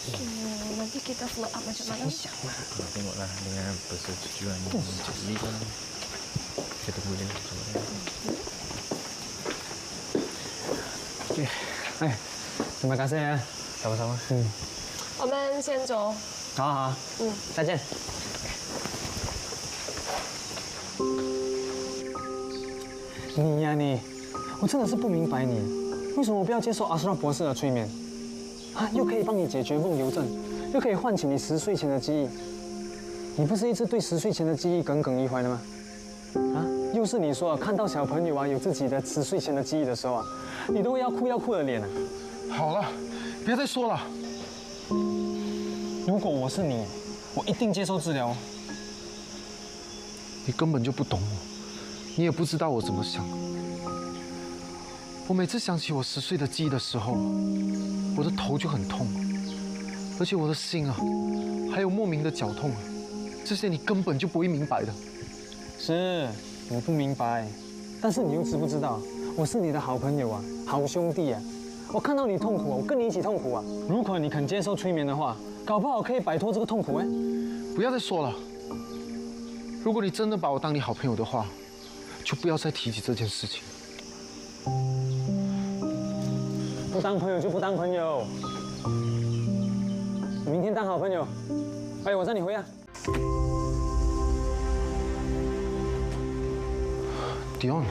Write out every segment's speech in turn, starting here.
Nanti kita follow up macam mana? Tengoklah dengan persetujuan Encik Lim. Kita tunggu dia macam mana. Okey. Terima kasih ya. Sama-sama. 我们先走。好好好，再见。你呀你，我真的是不明白你，为什么不要接受阿斯拉博士的催眠？啊，又可以帮你解决梦游症，又可以唤起你10岁前的记忆。你不是一直对10岁前的记忆耿耿于怀的吗？啊，又是你说看到小朋友啊有自己的10岁前的记忆的时候啊，你都要哭的脸啊。好了，别再说了。如果我是你，我一定接受治疗。你根本就不懂我，你也不知道我怎么想。我每次想起我10岁的记忆的时候，我的头就很痛，而且我的心啊，还有莫名的绞痛啊，这些你根本就不会明白的。是，我不明白，但是你又知不知道，我是你的好朋友啊，好兄弟啊。我看到你痛苦，我跟你一起痛苦啊。如果你肯接受催眠的话，搞不好可以摆脱这个痛苦哎。不要再说了。如果你真的把我当你好朋友的话，就不要再提起这件事情。不当朋友就不当朋友，明天当好朋友。哎，我载你回啊。Dion，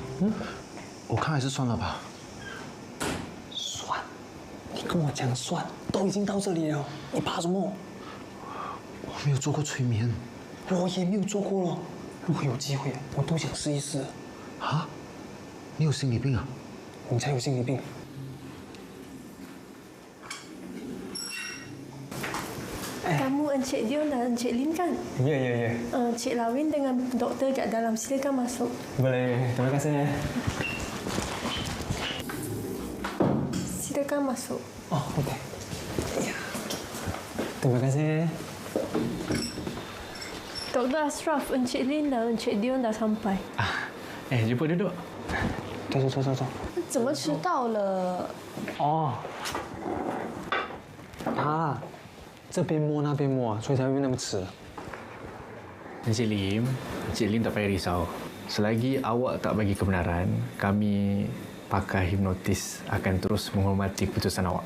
我看还是算了吧。算，你跟我讲算，都已经到这里了，你怕什么？我没有做过催眠，我也没有做过了。如果有机会，我都想试一试。啊？你有心理病啊？你才有心理病。Kamu Encik Dion dan Encik Lim kan? Ya. Cik Lawin dengan doktor kat dalam. Silakan masuk. Boleh, terima kasih. Silakan masuk. Oh, okey. Ya. Terima kasih. Dr. Ashraf, Encik Lim dan Encik Dion dah sampai. Jumpa duduk. 走。怎么迟到了？哦，他这边摸那边摸，所以才会那么迟。Encik Lim tak payah risau. Selagi awak tak bagi kebenaran, kami pakar hipnotis akan terus menghormati keputusan awak.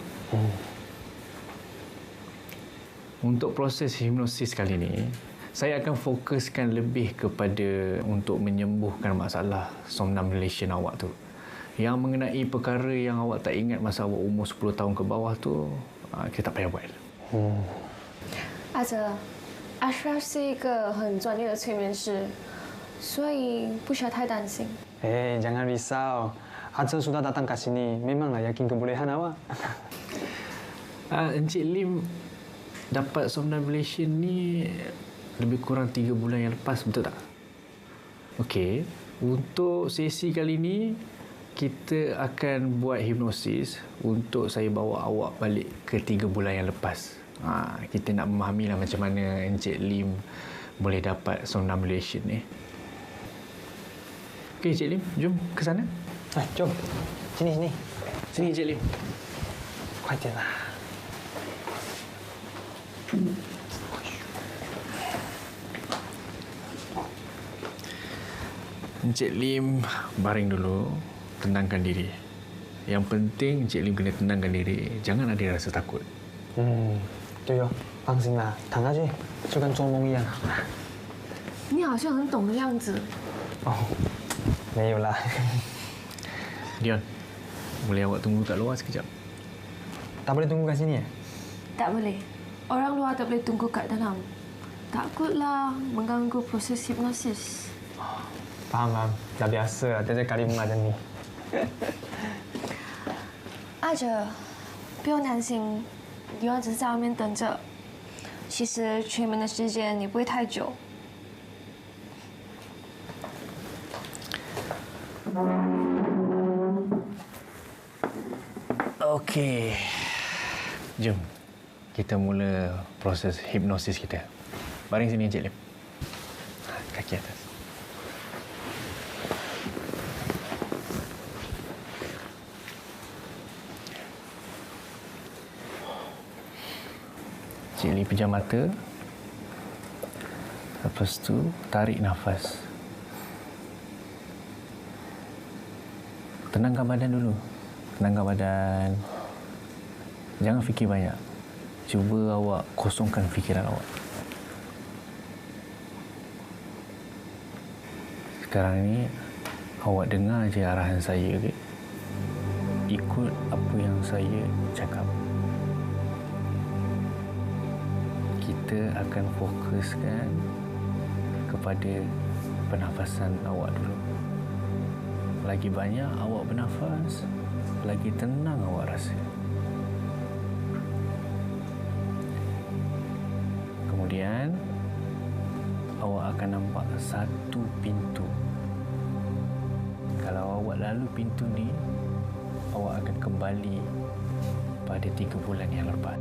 Untuk proses hipnosis kali ini, saya akan fokuskan lebih kepada untuk menyembuhkan masalah somnambulation awak tu. Yang mengenai perkara yang awak tak ingat masa awak umur 10 tahun ke bawah tu, kita tak payah buat. 阿哲，Ashraf 是一个很专业的催眠师，所以不需要太担心。Jangan risau. Aja sudah datang ke sini, memanglah yakin kebolehan awak. Encik Lim dapat somnambulation ni lebih kurang 3 bulan yang lepas, betul tak? Okey, untuk sesi kali ni kita akan buat hipnosis untuk saya bawa awak balik ke 3 bulan yang lepas. Kita nak memahami lah macam mana Encik Lim boleh dapat somnambulation ni. Okey, Encik Lim, jom ke sana. Jom. Sini. Sini, Encik Lim. 快点啦。Encik Lim baring dulu, tenangkan diri. Yang penting Encik Lim kena tenangkan diri, jangan ada rasa takut. 对哦，放心啦，躺下去就跟做梦一样。你好像很懂的样子。没有啦。Dion, boleh awak tunggu kat luar sekejap? Tak boleh tunggu kat sini ya? Tak boleh. Orang luar tak boleh tunggu kat dalam. Takutlah mengganggu proses hipnosis. Faham. Dah biasa, tiap-tiap kali mengajar ni. 阿哲，不用担心，你只是在外面等着。其实催眠的时间也不会太久。Okey. Jom. Kita mula proses hipnosis kita. Baring sini, Encik Lim. Kaki atas. Cik Lee pejam mata. Lepas tu, tarik nafas. Tenangkan badan dulu. Tenangkan badan. Jangan fikir banyak. Cuba awak kosongkan fikiran awak. Sekarang ni, awak dengar je arahan saya, okay? Ikut apa yang saya cakap. Kita akan fokuskan kepada pernafasan awak dulu. Lagi banyak awak bernafas, lagi tenang awak rasa. Kemudian, awak akan nampak satu pintu. Kalau awak lalu pintu ni, awak akan kembali pada 3 bulan yang lepas.